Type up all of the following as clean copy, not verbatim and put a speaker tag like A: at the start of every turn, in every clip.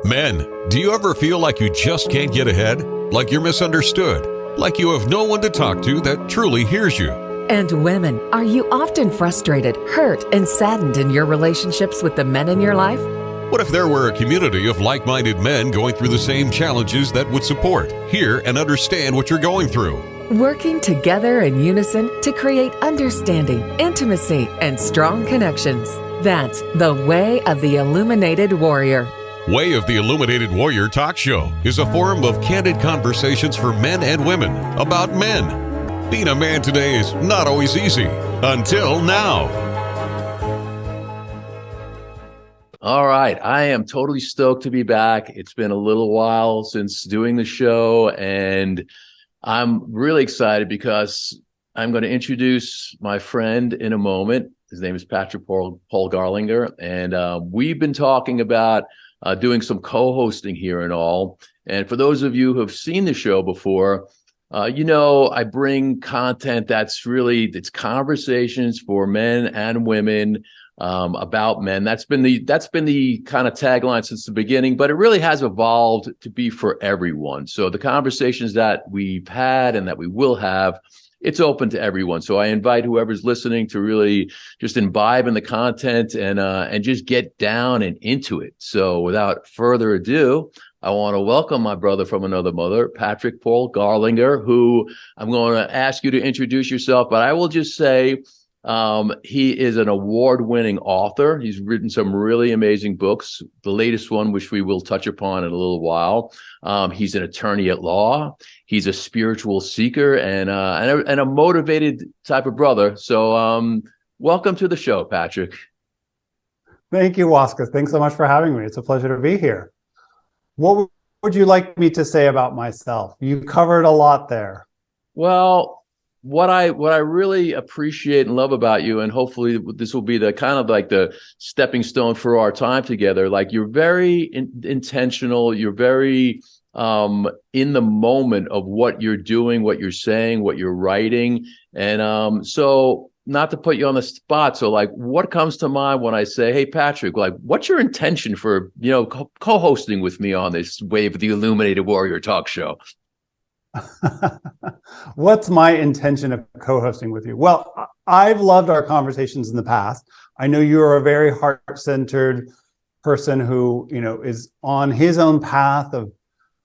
A: Men, do you ever feel like you just can't get ahead? Like you're misunderstood? Like you have no one to talk to that truly hears you?
B: And women, are you often frustrated, hurt, and saddened in your relationships with the men in your life?
A: What if there were a community of like-minded men going through the same challenges that would support, hear, and understand what you're going through?
B: Working together in unison to create understanding, intimacy, and strong connections. That's the Way of the Illuminated Warrior.
A: Way of the Illuminated Warrior Talk Show is a forum of candid conversations for men and women about men. Being a man today is not always easy. Until now.
C: All right. I am totally stoked to be back. It's been a little while since doing the show, and I'm really excited because I'm going to introduce my friend in a moment. His name is Patrick Paul Garlinger, and we've been talking about doing some co-hosting here and all. And for those of you who have seen the show before, I bring content it's conversations for men and women about men. That's been the kind of tagline since the beginning, but it really has evolved to be for everyone. So the conversations that we've had and that we will have, it's open to everyone. So I invite whoever's listening to really just imbibe in the content and just get down and into it. So without further ado, I want to welcome my brother from another mother, Patrick Paul Garlinger, who I'm going to ask you to introduce yourself, but I will just say he is an award-winning author. He's written some really amazing books. The latest one, which we will touch upon in a little while. He's an attorney at law. He's a spiritual seeker and a motivated type of brother. So welcome to the show, Patrick.
D: Thank you, Waska. Thanks so much for having me. It's a pleasure to be here. What would you like me to say about myself? You covered a lot there.
C: Well, what I really appreciate and love about you, and hopefully this will be the kind of like the stepping stone for our time together. Like, you're very intentional. You're very in the moment of what you're doing, what you're saying, what you're writing. And so, not to put you on the spot, so like, what comes to mind when I say, hey, Patrick, like, what's your intention for, co-hosting with me on this Way of the Illuminated Warrior Talk Show?
D: What's my intention of co-hosting with you? Well, I've loved our conversations in the past. I know you're a very heart-centered person who, is on his own path of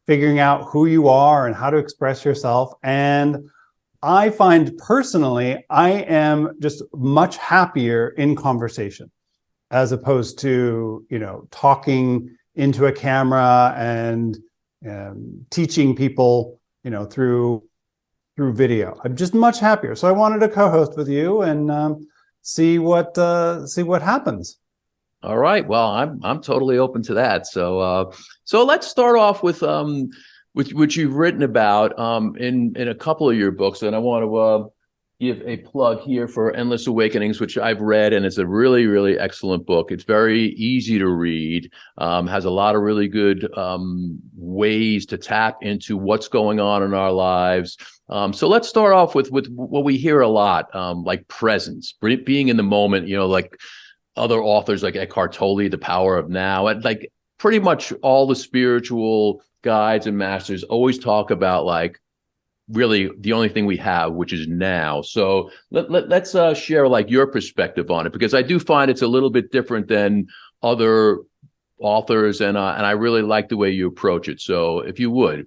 D: figuring out who you are and how to express yourself. And I find personally, I am just much happier in conversation as opposed to, talking into a camera and teaching people, through video. I'm just much happier. So I wanted to co-host with you and see what happens.
C: All right. Well, I'm totally open to that. So let's start off with which you've written about in a couple of your books, and I want to give a plug here for Endless Awakenings, which I've read, and it's a really, really excellent book. It's very easy to read, has a lot of really good ways to tap into what's going on in our lives. So let's start off with what we hear a lot, like presence, being in the moment, like other authors like Eckhart Tolle, The Power of Now, and like pretty much all the spiritual guides and masters always talk about like really the only thing we have, which is now. So let's share like your perspective on it, because I do find it's a little bit different than other authors, and I really like the way you approach it. So if you would.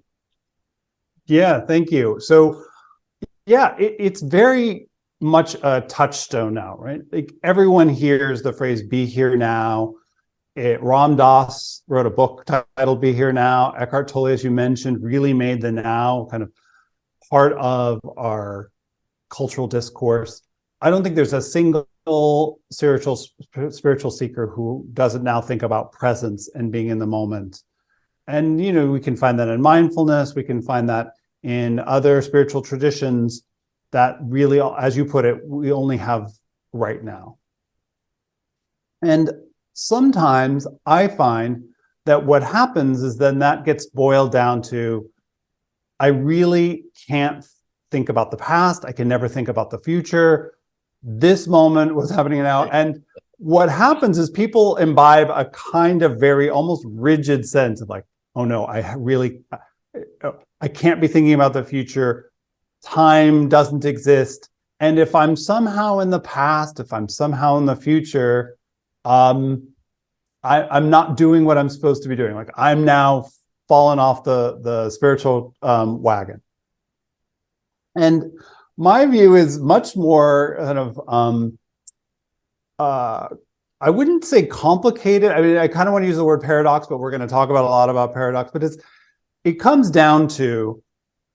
D: Yeah, thank you. So yeah, it's very much a touchstone now, right? Like, everyone hears the phrase "be here now." Ram Dass wrote a book titled "Be Here Now." Eckhart Tolle, as you mentioned, really made the now kind of part of our cultural discourse. I don't think there's a single spiritual seeker who doesn't now think about presence and being in the moment. And, we can find that in mindfulness. We can find that in other spiritual traditions that really, as you put it, we only have right now. And sometimes I find that what happens is then that gets boiled down to, I really can't think about the past. I can never think about the future. This moment was happening now. And what happens is people imbibe a kind of very almost rigid sense of like, oh no, I can't be thinking about the future. Time doesn't exist. And if I'm somehow in the past, if I'm somehow in the future, I'm not doing what I'm supposed to be doing. Like I'm now fallen off the spiritual wagon. And my view is much more kind of, I wouldn't say complicated. I mean, I kind of want to use the word paradox, but we're going to talk about a lot about paradox. But it comes down to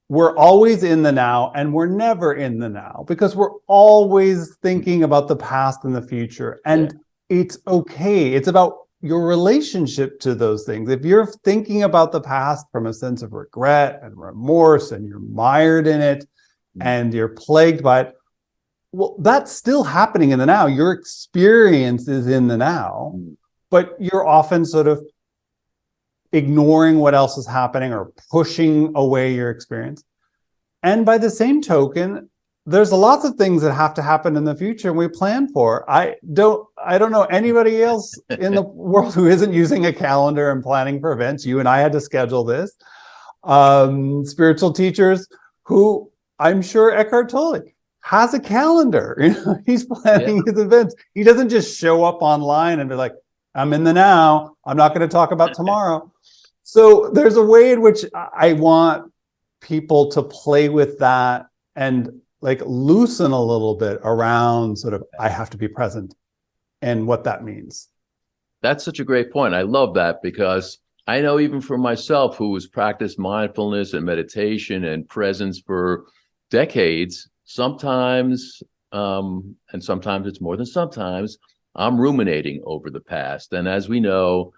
D: we're always in the now and we're never in the now because we're always thinking about the past and the future. And it's okay. It's about your relationship to those things. If you're thinking about the past from a sense of regret and remorse and you're mired in it and you're plagued by it, well, that's still happening in the now. Your experience is in the now, but you're often sort of ignoring what else is happening or pushing away your experience. And by the same token, there's lots of things that have to happen in the future and we plan for. I don't know anybody else in the world who isn't using a calendar and planning for events. You and I had to schedule this. Spiritual teachers who I'm sure Eckhart Tolle has a calendar. You know, he's planning his events. He doesn't just show up online and be like, I'm in the now. I'm not going to talk about tomorrow. So there's a way in which I want people to play with that and like loosen a little bit around sort of, I have to be present and what that means.
C: That's such a great point. I love that because I know even for myself who has practiced mindfulness and meditation and presence for decades, sometimes, and sometimes it's more than sometimes, I'm ruminating over the past. And as we know,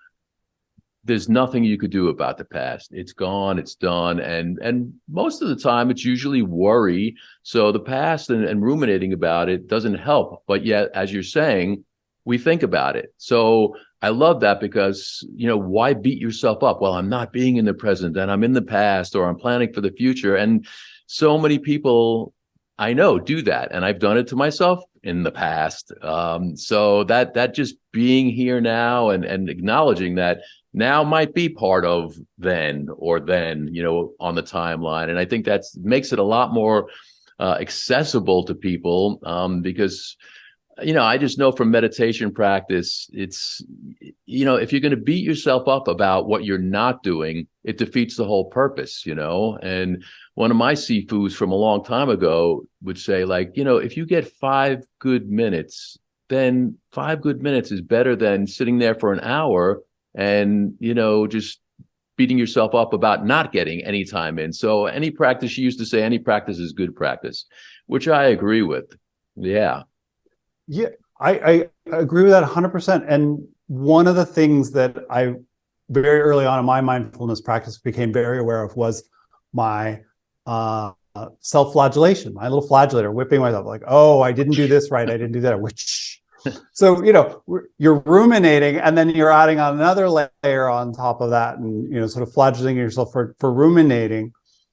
C: there's nothing you could do about the past. It's gone, it's done. And most of the time it's usually worry. So the past and ruminating about it doesn't help. But yet, as you're saying, we think about it. So I love that because, you know, why beat yourself up? Well, I'm not being in the present and I'm in the past or I'm planning for the future. And so many people I know do that. And I've done it to myself in the past. So that just being here now and acknowledging that now might be part of then, you know, on the timeline. And I think that makes it a lot more accessible to people because, you know, I just know from meditation practice, it's, you know, if you're going to beat yourself up about what you're not doing, it defeats the whole purpose, you know. And one of my sifus from a long time ago would say, like, you know, if you get 5 good minutes, then 5 good minutes is better than sitting there for an hour and, you know, just beating yourself up about not getting any time in. So any practice, she used to say, any practice is good practice, which I agree with. Yeah.
D: Yeah, I agree with that 100%. And one of the things that I very early on in my mindfulness practice became very aware of was my self-flagellation, my little flagellator, whipping myself like, oh, I didn't do this right. I didn't do that. Which, so, you know, you're ruminating and then you're adding on another layer on top of that and, you know, sort of flagellating yourself for ruminating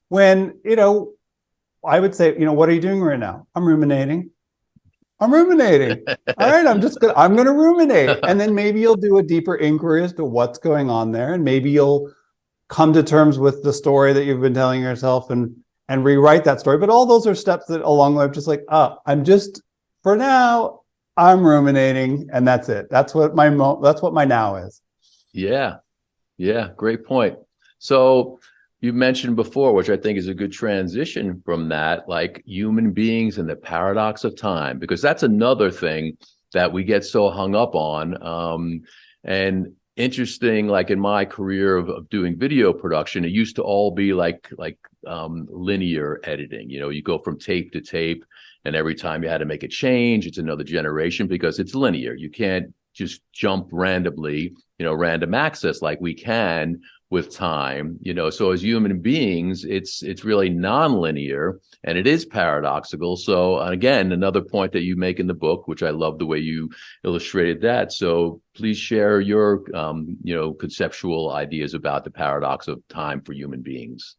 D: when, you know, I would say, you know, what are you doing right now? I'm ruminating. All right, I'm going to ruminate. And then maybe you'll do a deeper inquiry as to what's going on there. And maybe you'll come to terms with the story that you've been telling yourself and rewrite that story. But all those are steps that along the way, I'm just like, for now, I'm ruminating and that's it. That's what my now is. Yeah.
C: Yeah. Great point. So you mentioned before, which I think is a good transition from that, like human beings and the paradox of time, because that's another thing that we get so hung up on. And interesting, like in my career of doing video production, it used to all be like linear editing. You know, you go from tape to tape, and every time you had to make a change, it's another generation because it's linear. You can't just jump randomly, you know, random access like we can with time, you know. So as human beings, it's really nonlinear and it is paradoxical. So again, another point that you make in the book, which I love the way you illustrated that. So please share your you know, conceptual ideas about the paradox of time for human beings.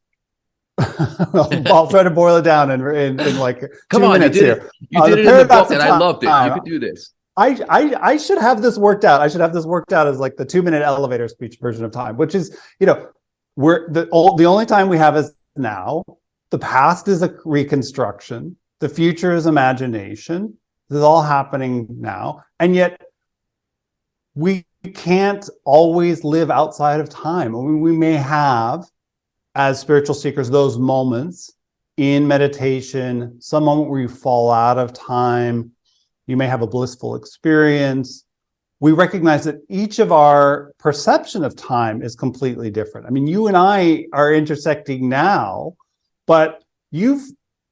D: I'll try to boil it down in like 2 minutes here.
C: You did it in the book and I loved it. You could do this.
D: I should have this worked out. I should have this worked out as like the 2-minute elevator speech version of time, which is, we're the only time we have is now. The past is a reconstruction. The future is imagination. This is all happening now. And yet we can't always live outside of time. I mean, we may have, as spiritual seekers, those moments in meditation, some moment where you fall out of time. You may have a blissful experience. We recognize that each of our perception of time is completely different. I mean, you and I are intersecting now, but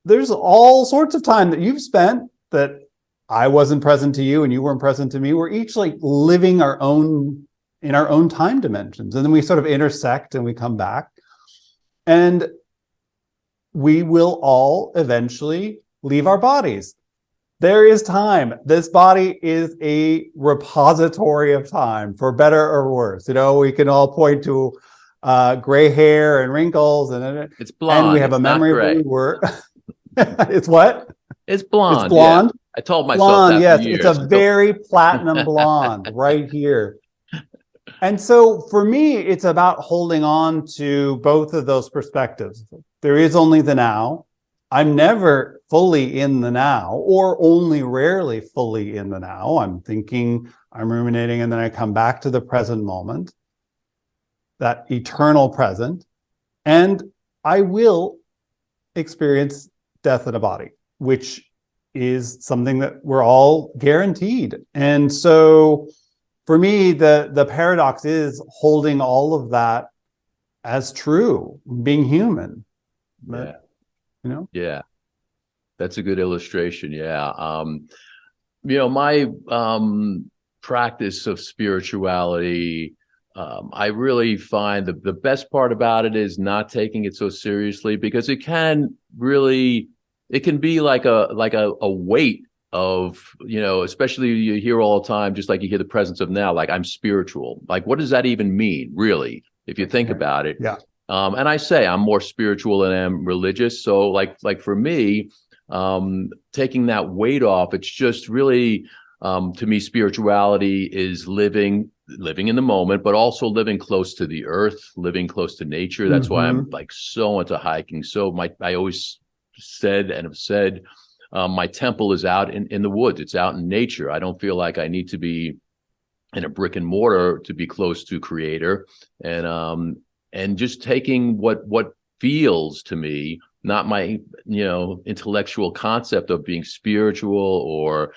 D: there's all sorts of time that you've spent that I wasn't present to you and you weren't present to me. We're each like living in our own time dimensions. And then we sort of intersect and we come back. And we will all eventually leave our bodies. There is time. This body is a repository of time, for better or worse. We can all point to gray hair and wrinkles, and
C: it's blonde.
D: And we have a memory of when we were. It's what?
C: It's blonde.
D: It's blonde.
C: Yeah. I told myself that
D: yes,
C: for years.
D: It's a very platinum blonde right here. And so for me, it's about holding on to both of those perspectives. There is only the now. I'm never fully in the now, or only rarely fully in the now. I'm thinking, I'm ruminating, and then I come back to the present moment, that eternal present, and I will experience death in a body, which is something that we're all guaranteed. And so for me, the paradox is holding all of that as true, being human. But,
C: Yeah, that's a good illustration. Yeah. My practice of spirituality, I really find the best part about it is not taking it so seriously, because it can be like a weight of, especially you hear all the time, just like you hear the presence of now, like I'm spiritual. Like, what does that even mean, really, if you think about it?
D: Yeah.
C: And I say I'm more spiritual than I'm religious. So like for me, taking that weight off, it's just really, to me, spirituality is living in the moment, but also living close to the earth, living close to nature. That's why I'm like so into hiking. So I always said and have said, my temple is out in the woods. It's out in nature. I don't feel like I need to be in a brick and mortar to be close to Creator. And just taking what feels to me, not my, intellectual concept of being spiritual or,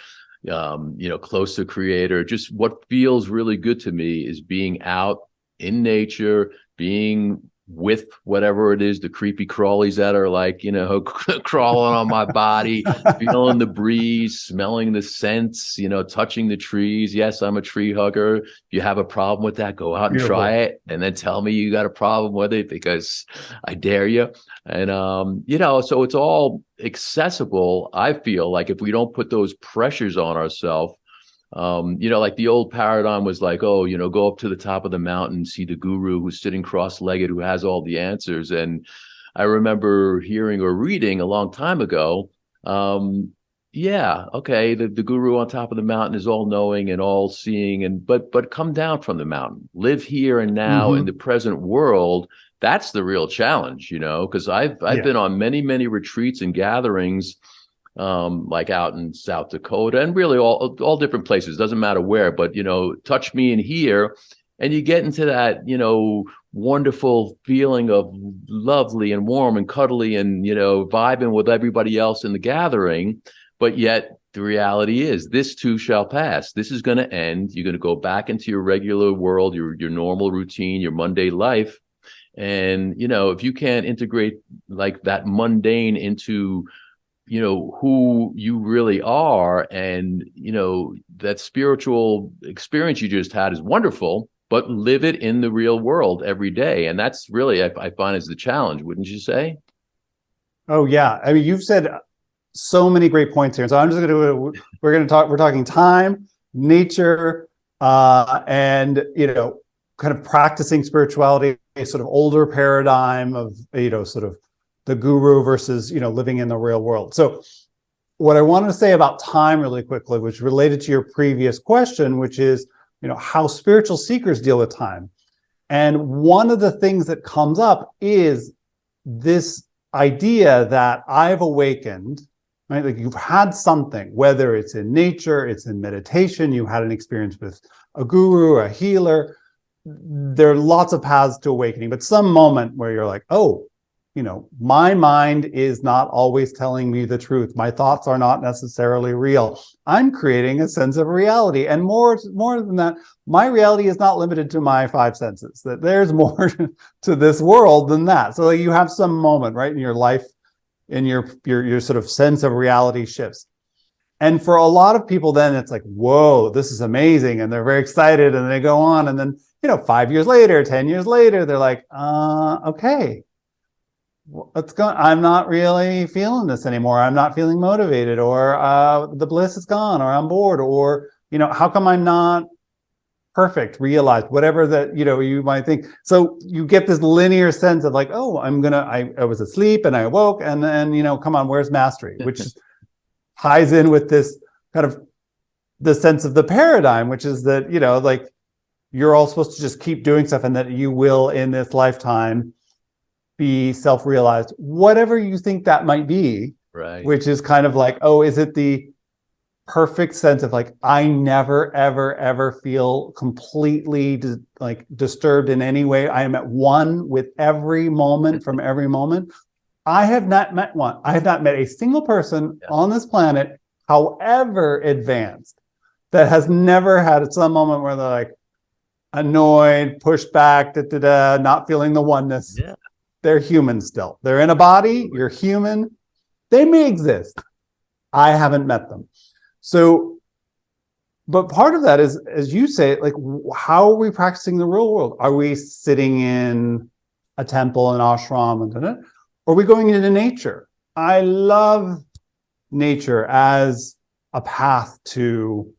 C: close to Creator. Just what feels really good to me is being out in nature, being with whatever it is, the creepy crawlies that are like, crawling on my body, feeling the breeze, smelling the scents, touching the trees. Yes, I'm a tree hugger. If you have a problem with that, go out and try it, and then tell me you got a problem with it, because I dare you. And, so it's all accessible. I feel like if we don't put those pressures on ourselves, like the old paradigm was like, go up to the top of the mountain, see the guru who's sitting cross-legged, who has all the answers. And I remember hearing or reading a long time ago, the guru on top of the mountain is all knowing and all seeing, but come down from the mountain, live here and now in the present world. That's the real challenge, because I've been on many, many retreats and gatherings, like out in South Dakota, and really all different places, doesn't matter where, but, touch me in here, and you get into that, wonderful feeling of lovely and warm and cuddly and, vibing with everybody else in the gathering. But yet the reality is this too shall pass. This is going to end. You're going to go back into your regular world, your normal routine, your Monday life. And, if you can't integrate like that mundane into who you really are, and, that spiritual experience you just had is wonderful, but live it in the real world every day. And that's really, I find, is the challenge, wouldn't you say?
D: Oh, yeah. I mean, you've said so many great points here. So we're talking time, nature, and, kind of practicing spirituality, a sort of older paradigm of, sort of the guru versus, living in the real world. So what I wanted to say about time really quickly, which related to your previous question, which is, how spiritual seekers deal with time. And one of the things that comes up is this idea that I've awakened, right? Like you've had something, whether it's in nature, it's in meditation, you had an experience with a guru, a healer. There are lots of paths to awakening, but some moment where you're like, oh, my mind is not always telling me the truth. My thoughts are not necessarily real. I'm creating a sense of reality. And more than that, my reality is not limited to my five senses, that there's more to this world than that. So you have some moment, right, in your life, in your sort of sense of reality shifts. And for a lot of people, then it's like, whoa, this is amazing. And they're very excited and they go on. And then, 5 years later, 10 years later, they're like, okay. What's going? I'm not really feeling this anymore. I'm not feeling motivated, or the bliss is gone, or I'm bored, or how come I'm not perfect, realized, whatever that you might think. So you get this linear sense of like, oh, I was asleep and I awoke, and then come on, where's mastery? Which ties in with this kind of the sense of the paradigm, which is that like you're all supposed to just keep doing stuff, and that you will in this lifetime be self-realized, whatever you think that might be,
C: right?
D: Which is kind of like, oh, is it the perfect sense of like, I never, ever, ever feel completely disturbed in any way. I am at one with every moment from every moment. I have not met one. I have not met a single person on this planet, however advanced, that has never had some moment where they're like annoyed, pushed back, not feeling the oneness.
C: Yeah.
D: They're human still. They're in a body. You're human. They may exist. I haven't met them. So, but part of that is, as you say, like, how are we practicing the real world? Are we sitting in a temple, an ashram, or are we going into nature? I love nature as a path to,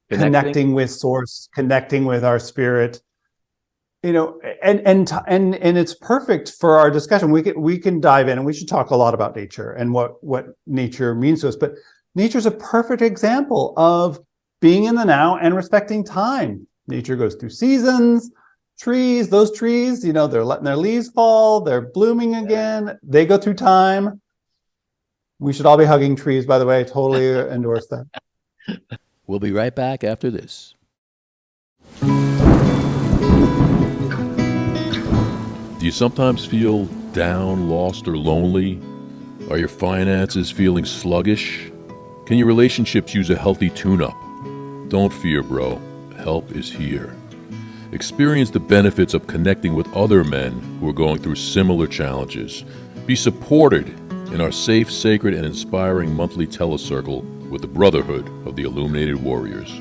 D: connecting with source, connecting with our spirit. And it's perfect for our discussion. We can dive in, and we should talk a lot about nature and what nature means to us. But nature is a perfect example of being in the now and respecting time. Nature goes through seasons. Those trees, they're letting their leaves fall. They're blooming again. They go through time. We should all be hugging trees, by the way. Totally endorse that.
C: We'll be right back after this. Do you sometimes feel down, lost, or lonely? Are your finances feeling sluggish? Can your relationships use a healthy tune-up? Don't fear, bro. Help is here. Experience the benefits of connecting with other men who are going through similar challenges. Be supported in our safe, sacred, and inspiring monthly telecircle with the Brotherhood of the Illuminated Warriors.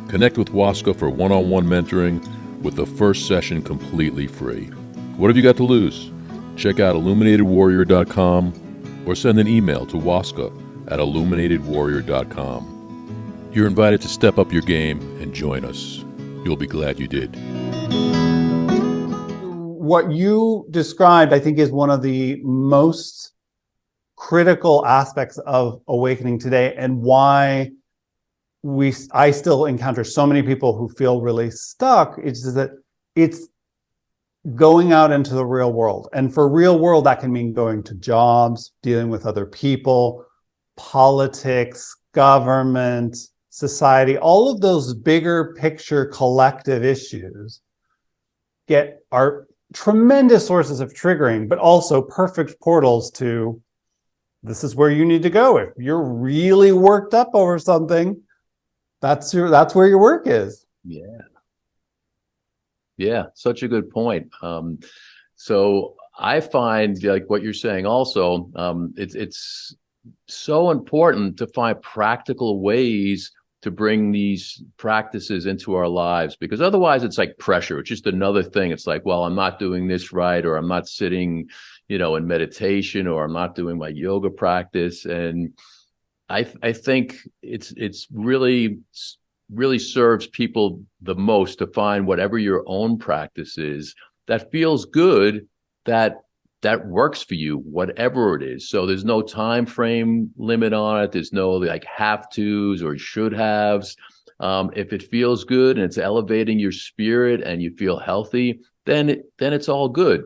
C: Connect with Waska for one-on-one mentoring with the first session completely free. What have you got to lose? Check out illuminatedwarrior.com or send an email to waska@illuminatedwarrior.com. You're invited to step up your game and join us. You'll be glad you did.
D: What you described, I think, is one of the most critical aspects of awakening today, and why I still encounter so many people who feel really stuck. It's that it's going out into the real world. And for real world, that can mean going to jobs, dealing with other people, politics, government, society, all of those bigger picture collective issues are tremendous sources of triggering, but also perfect portals to, this is where you need to go. If you're really worked up over something, that's where your work is.
C: Yeah, such a good point. So I find, like what you're saying also, it's so important to find practical ways to bring these practices into our lives, because otherwise it's like pressure. It's just another thing. It's like, well, I'm not doing this right, or I'm not sitting, in meditation, or I'm not doing my yoga practice. And I think it's really serves people the most to find whatever your own practice is that feels good, that that works for you, whatever it is. So there's no time frame limit on it. There's no like have tos or should haves. If it feels good and it's elevating your spirit and you feel healthy, then it's all good.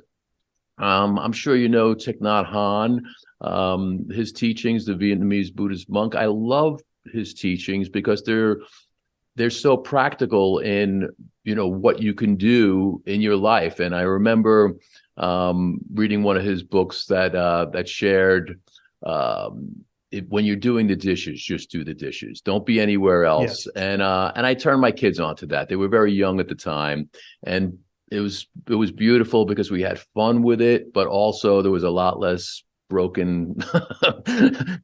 C: I'm sure you know Thich Nhat Hanh, his teachings, the Vietnamese Buddhist monk. I love his teachings because they're so practical in, you know, what you can do in your life. And I remember reading one of his books that shared, when you're doing the dishes, just do the dishes. Don't be anywhere else.
D: Yes.
C: And I turned my kids onto that. They were very young at the time, and it was beautiful because we had fun with it, but also there was a lot less broken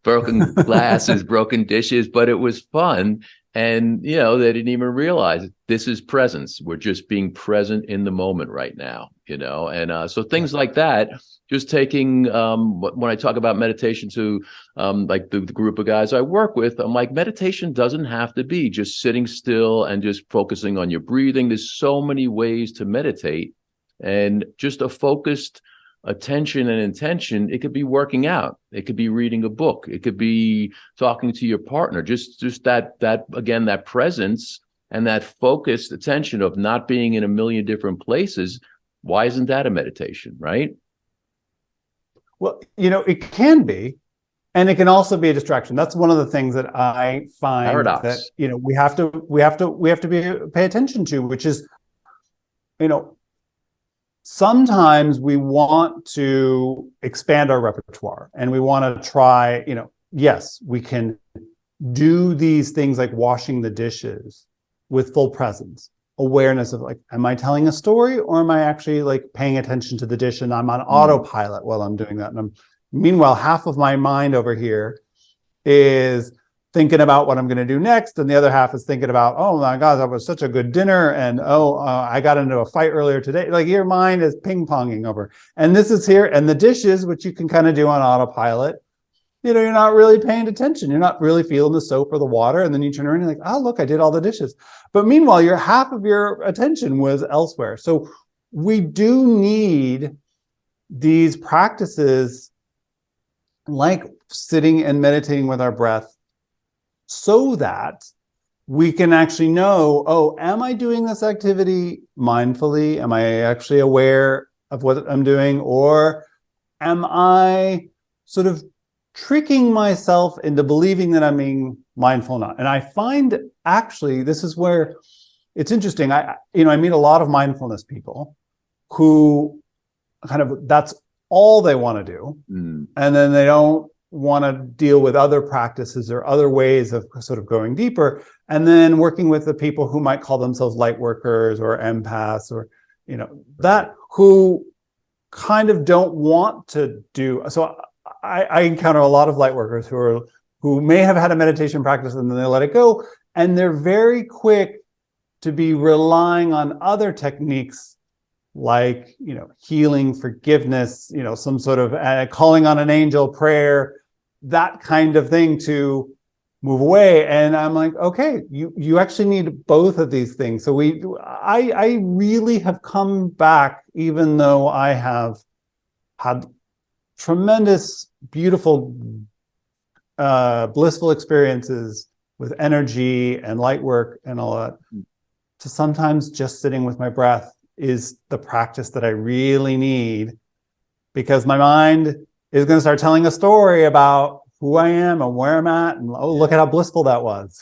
C: glasses, broken dishes, but it was fun. And, you know, they didn't even realize this is presence. We're just being present in the moment right now, you know? And so things like that, just taking, when I talk about meditation to like the group of guys I work with, I'm like, meditation doesn't have to be just sitting still and just focusing on your breathing. There's so many ways to meditate, and just a focused attention and intention. It could be working out, it could be reading a book, it could be talking to your partner, just that again, that presence and that focused attention of not being in a million different places. Why isn't that a meditation, right?
D: Well, you know, it can be, and it can also be a distraction. That's one of the things that I find
C: Paradox.
D: that, you know, we have to pay attention to, which is, you know, sometimes we want to expand our repertoire and we want to try, you know, yes, we can do these things like washing the dishes with full presence, awareness of like, am I telling a story or am I actually like paying attention to the dish and I'm on autopilot while I'm doing that? And meanwhile, half of my mind over here is thinking about what I'm going to do next, and the other half is thinking about, oh my God, that was such a good dinner, and I got into a fight earlier today. Like your mind is ping-ponging over, and this is here, and the dishes, which you can kind of do on autopilot, you know, you're not really paying attention. You're not really feeling the soap or the water, and then you turn around and you're like, oh, look, I did all the dishes. But meanwhile, half of your attention was elsewhere. So we do need these practices like sitting and meditating with our breath, so that we can actually know, oh, am I doing this activity mindfully? Am I actually aware of what I'm doing? Or am I sort of tricking myself into believing that I'm being mindful or not? And I find actually, this is where it's interesting. I meet a lot of mindfulness people who kind of, that's all they want to do. And then they don't want to deal with other practices or other ways of sort of going deeper, and then working with the people who might call themselves light workers or empaths, or, you know, that who kind of don't want to do. So I encounter a lot of light workers who may have had a meditation practice and then they let it go, and they're very quick to be relying on other techniques like, you know, healing, forgiveness, you know, some sort of calling on an angel, prayer, that kind of thing to move away. And I'm like, okay, you actually need both of these things. So I really have come back, even though I have had tremendous, beautiful, blissful experiences with energy and light work and all that, to sometimes just sitting with my breath is the practice that I really need, because my mind is going to start telling a story about who I am and where I'm at, and oh, look at how blissful that was.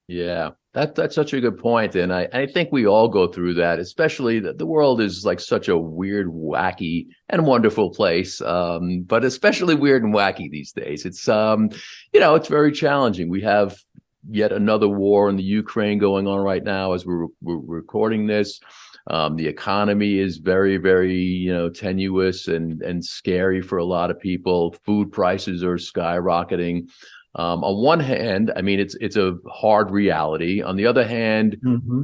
C: Yeah, that's such a good point. And I think we all go through that, especially that the world is like such a weird, wacky, and wonderful place. But especially weird and wacky these days. It's you know, it's very challenging. We have yet another war in the Ukraine going on right now as we're recording this. The economy is very, very, you know, tenuous and scary for a lot of people. Food prices are skyrocketing. On one hand, I mean, it's a hard reality. On the other hand,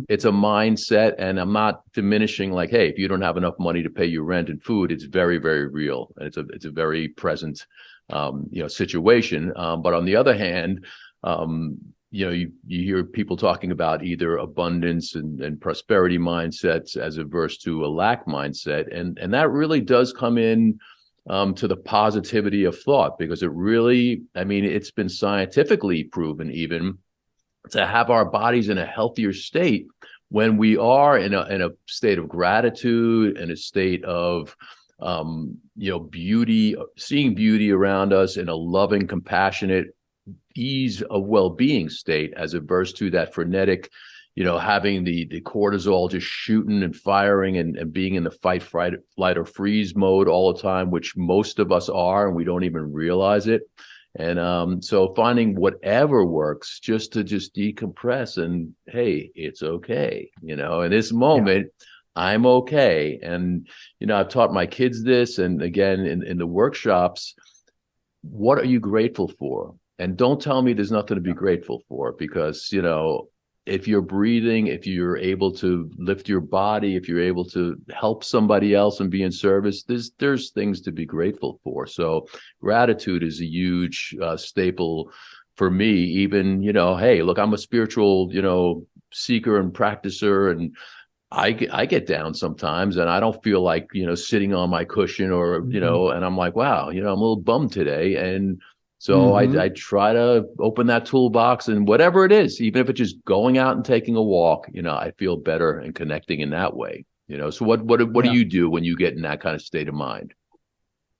C: it's a mindset, and I'm not diminishing like, hey, if you don't have enough money to pay your rent and food, it's very, very real, and it's a very present, you know, situation. But on the other hand, you know, you hear people talking about either abundance and prosperity mindsets as averse to a lack mindset. And that really does come in to the positivity of thought, because it really, I mean, it's been scientifically proven even to have our bodies in a healthier state when we are in a state of gratitude, in a state of beauty, seeing beauty around us in a loving, compassionate, ease of well-being state, as opposed to that frenetic, having the cortisol just shooting and firing and being in the fight, flight, or freeze mode all the time, which most of us are, and we don't even realize it. And so finding whatever works just to decompress and, hey, it's okay. In this moment, I'm okay. And, I've taught my kids this, and again, in the workshops, what are you grateful for? And don't tell me there's nothing to be grateful for, because, if you're breathing, if you're able to lift your body, if you're able to help somebody else and be in service, there's things to be grateful for. So gratitude is a huge staple for me. Even, hey, look, I'm a spiritual, seeker and practicer, and I get down sometimes, and I don't feel like, sitting on my cushion or, and I'm like, wow, I'm a little bummed today. And so I try to open that toolbox, and whatever it is, even if it's just going out and taking a walk, I feel better and connecting in that way. So what do you do when you get in that kind of state of mind?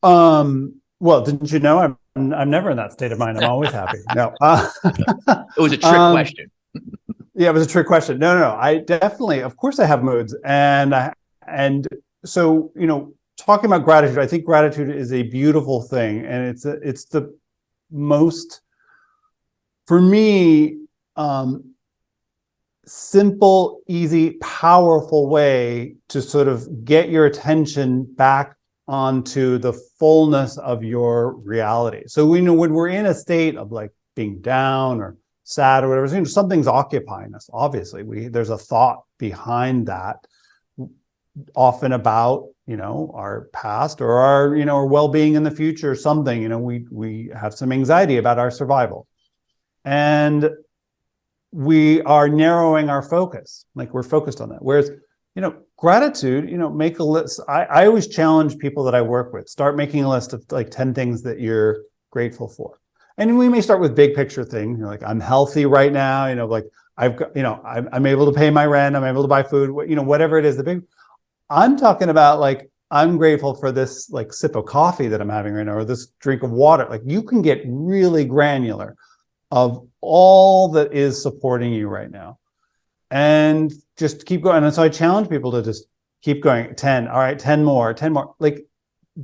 D: Well, didn't you know I'm never in that state of mind. I'm always happy. No,
C: it was a trick question.
D: Yeah, it was a trick question. No. I definitely, of course, I have moods, and so talking about gratitude, I think gratitude is a beautiful thing, and it's the most, for me, simple, easy, powerful way to sort of get your attention back onto the fullness of your reality. So we know when we're in a state of like being down or sad or whatever, something's occupying us. Obviously, there's a thought behind that, often about our past or our well-being in the future or something. We have some anxiety about our survival, and we are narrowing our focus, like we're focused on that. Whereas gratitude, make a list. I always challenge people that I work with, start making a list of like 10 things that you're grateful for. And we may start with big picture things, like I'm healthy right now, like I've got, I'm able to pay my rent, I'm able to buy food, whatever it is. I'm talking about like, I'm grateful for this like sip of coffee that I'm having right now, or this drink of water. Like you can get really granular of all that is supporting you right now, and just keep going. And so I challenge people to just keep going. 10, all right, 10 more. Like,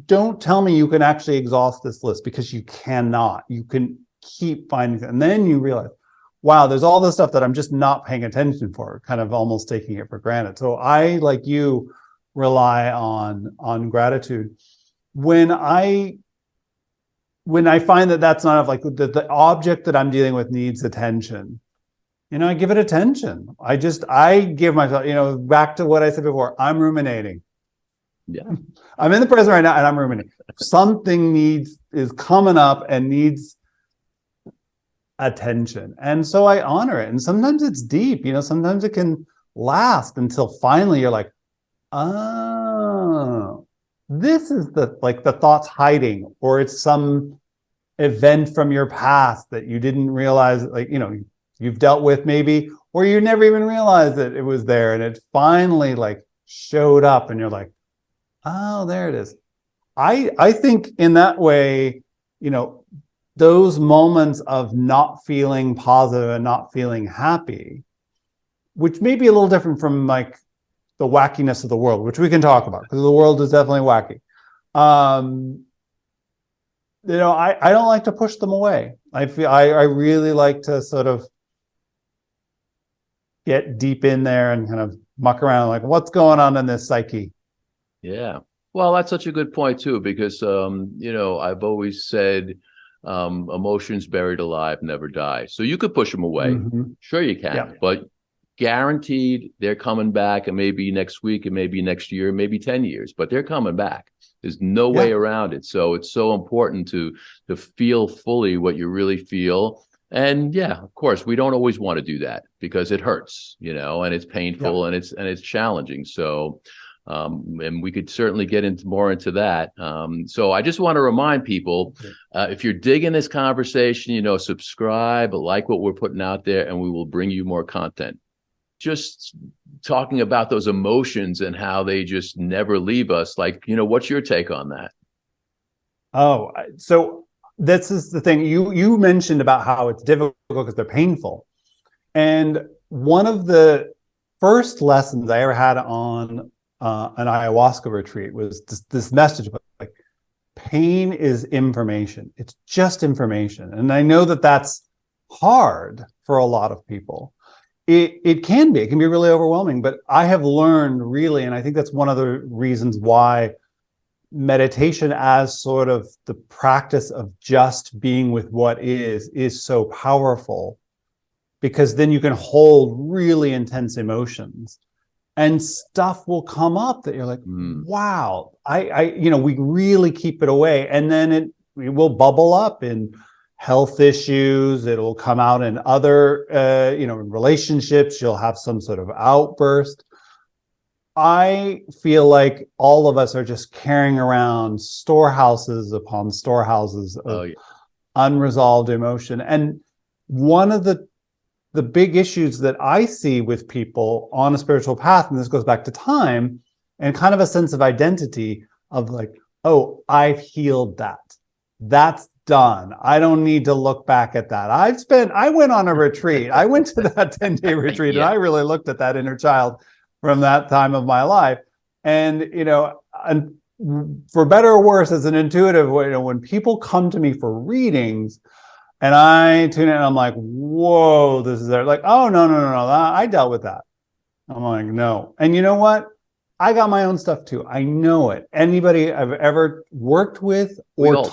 D: don't tell me you can actually exhaust this list, because you cannot. You can keep finding it. And then you realize, wow, there's all this stuff that I'm just not paying attention for, kind of almost taking it for granted. So I, like you, rely on gratitude. When I find that that's not like the object that I'm dealing with needs attention, I give it attention. I give myself, back to what I said before, I'm ruminating.
C: Yeah.
D: I'm in the present right now and I'm ruminating. Something is coming up and needs attention. And so I honor it. And sometimes it's deep, sometimes it can last until finally you're like, oh, this is the thoughts hiding, or it's some event from your past that you didn't realize, you've dealt with maybe, or you never even realized that it was there, and it finally showed up, and you're like, oh, there it is. I think in that way, those moments of not feeling positive and not feeling happy, which may be a little different from the wackiness of the world, which we can talk about, because the world is definitely wacky. I don't like to push them away. I really like to sort of get deep in there and kind of muck around, like what's going on in this psyche.
C: Yeah. Well, that's such a good point too, because, I've always said, emotions buried alive never die. So you could push them away. Mm-hmm. Sure you can, but guaranteed they're coming back, and maybe next week, and maybe next year, maybe 10 years, but they're coming back. There's no way around it. So it's so important to feel fully what you really feel. And of course, we don't always want to do that, because it hurts, and it's painful and it's challenging. So And we could certainly get into more into that. So I just want to remind people, if you're digging this conversation, subscribe, like what we're putting out there, and we will bring you more content. Just talking about those emotions and how they just never leave us. Like, what's your take on that?
D: Oh, so this is the thing you mentioned about how it's difficult because they're painful. And one of the first lessons I ever had on an ayahuasca retreat was this message about like, pain is information. It's just information. And I know that that's hard for a lot of people. It can be really overwhelming, but I have learned really, and I think that's one of the reasons why meditation as sort of the practice of just being with what is so powerful, because then you can hold really intense emotions and stuff will come up that you're like, wow, we really keep it away. And then it will bubble up in health issues. It'll come out in other, in relationships, you'll have some sort of outburst. I feel like all of us are just carrying around storehouses upon storehouses of unresolved emotion. And one of the big issues that I see with people on a spiritual path, and this goes back to time and kind of a sense of identity of like, oh, I've healed that. That's done. I don't need to look back at that. I went on a retreat. I went to that 10-day retreat and I really looked at that inner child from that time of my life. And, and for better or worse, as an intuitive, when people come to me for readings and I tune in, I'm like, whoa, this is there. Like, oh, no, I dealt with that. I'm like, no. And you know what? I got my own stuff too. I know it. Anybody I've ever worked with or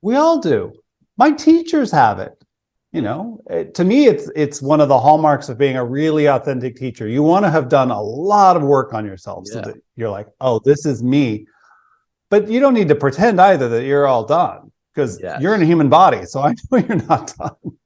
D: we all do. My teachers have it. To me, it's one of the hallmarks of being a really authentic teacher. You want to have done a lot of work on yourself so that you're like, oh, this is me. But you don't need to pretend either that you're all done, because you're in a human body. So I know you're not done.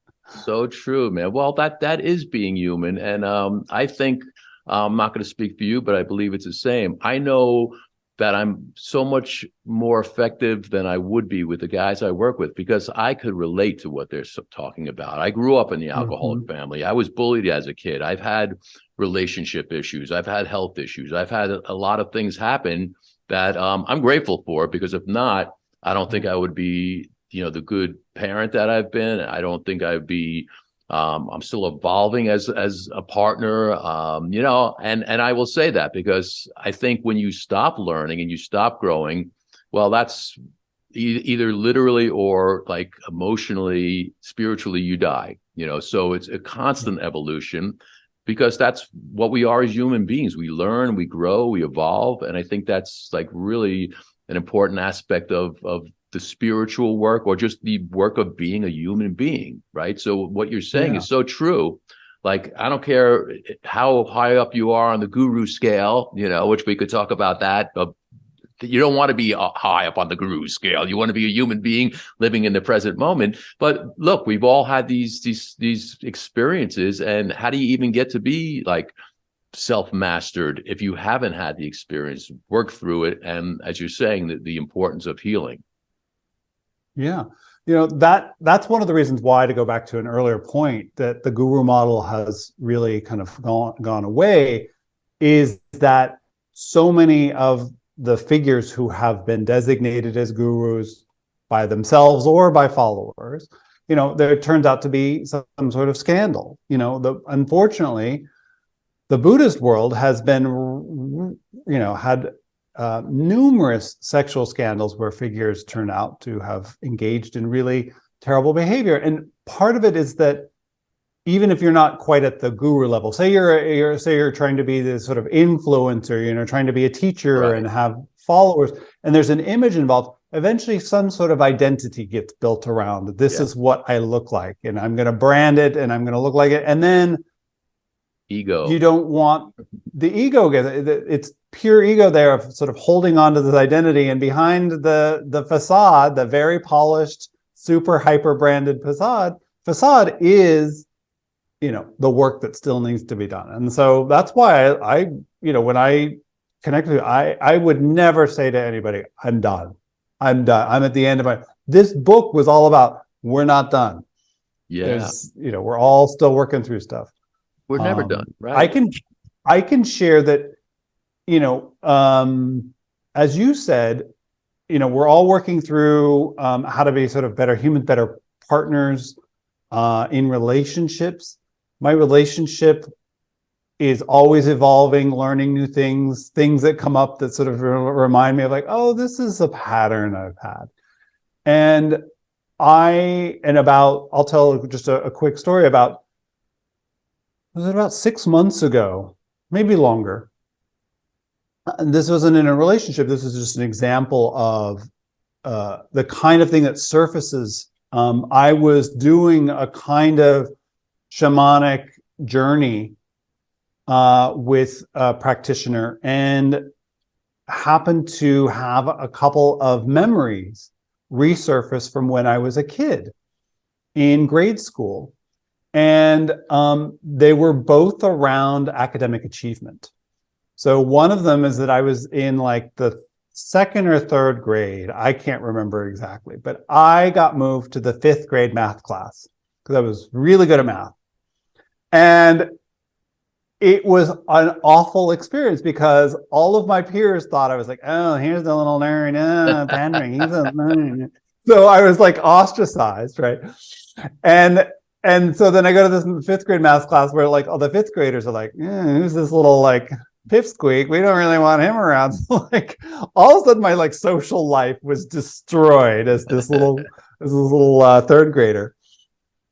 C: So true, man. Well, that is being human. And I think, I'm not going to speak for you, but I believe it's the same. I know that I'm so much more effective than I would be with the guys I work with, because I could relate to what they're talking about. I grew up in the alcoholic family. I was bullied as a kid. I've had relationship issues. I've had health issues. I've had a lot of things happen that I'm grateful for, because if not, I don't think I would be, the good parent that I've been. I don't think I'd be, I'm still evolving as a partner, and I will say that because I think when you stop learning and you stop growing, well, that's either literally or like emotionally, spiritually, you die, so it's a constant evolution, because that's what we are as human beings. We learn, we grow, we evolve. And I think that's like really an important aspect of the spiritual work, or just the work of being a human being, right? So what you're saying is so true. Like, I don't care how high up you are on the guru scale, which we could talk about that. You don't want to be high up on the guru scale. You want to be a human being living in the present moment. But look, we've all had these experiences, and how do you even get to be like self-mastered if you haven't had the experience? Work through it, and as you're saying, the importance of healing.
D: Yeah. That's one of the reasons why, to go back to an earlier point, that the guru model has really kind of gone away, is that so many of the figures who have been designated as gurus by themselves or by followers, there turns out to be some sort of scandal. Unfortunately, the Buddhist world has been, had numerous sexual scandals where figures turn out to have engaged in really terrible behavior. And part of it is that even if you're not quite at the guru level, say you're trying to be this sort of influencer, trying to be a teacher and have followers, and there's an image involved, eventually some sort of identity gets built around. This is what I look like, and I'm going to brand it, and I'm going to look like it. And then
C: ego.
D: You don't want the ego. It's pure ego there of sort of holding on to this identity, and behind the facade, the very polished, super hyper branded facade is, the work that still needs to be done. And so that's why I when I connect with you. I would never say to anybody, I'm done. I'm done. I'm at the end of my, this book was all about, we're not done.
C: Yeah.
D: There's, we're all still working through stuff.
C: We're never done, right?
D: I can share that, as you said, we're all working through how to be sort of better humans, better partners in relationships. My relationship is always evolving, learning new things that come up that sort of remind me of like, oh, this is a pattern I've had. And I'll tell just a quick story about, was it about 6 months ago, maybe longer. And this wasn't in a relationship. This is just an example of the kind of thing that surfaces. I was doing a kind of shamanic journey with a practitioner and happened to have a couple of memories resurface from when I was a kid in grade school. And they were both around academic achievement. So one of them is that I was in like the second or third grade. I can't remember exactly, but I got moved to the 5th grade math class because I was really good at math. And it was an awful experience because all of my peers thought I was like, oh, here's the little nerd, pandering. He's a nerd. So I was like ostracized, right? And so then I go to this 5th grade math class where like all the 5th graders are like, who's this little like pipsqueak? We don't really want him around. So like all of a sudden my like social life was destroyed as this little 3rd grader.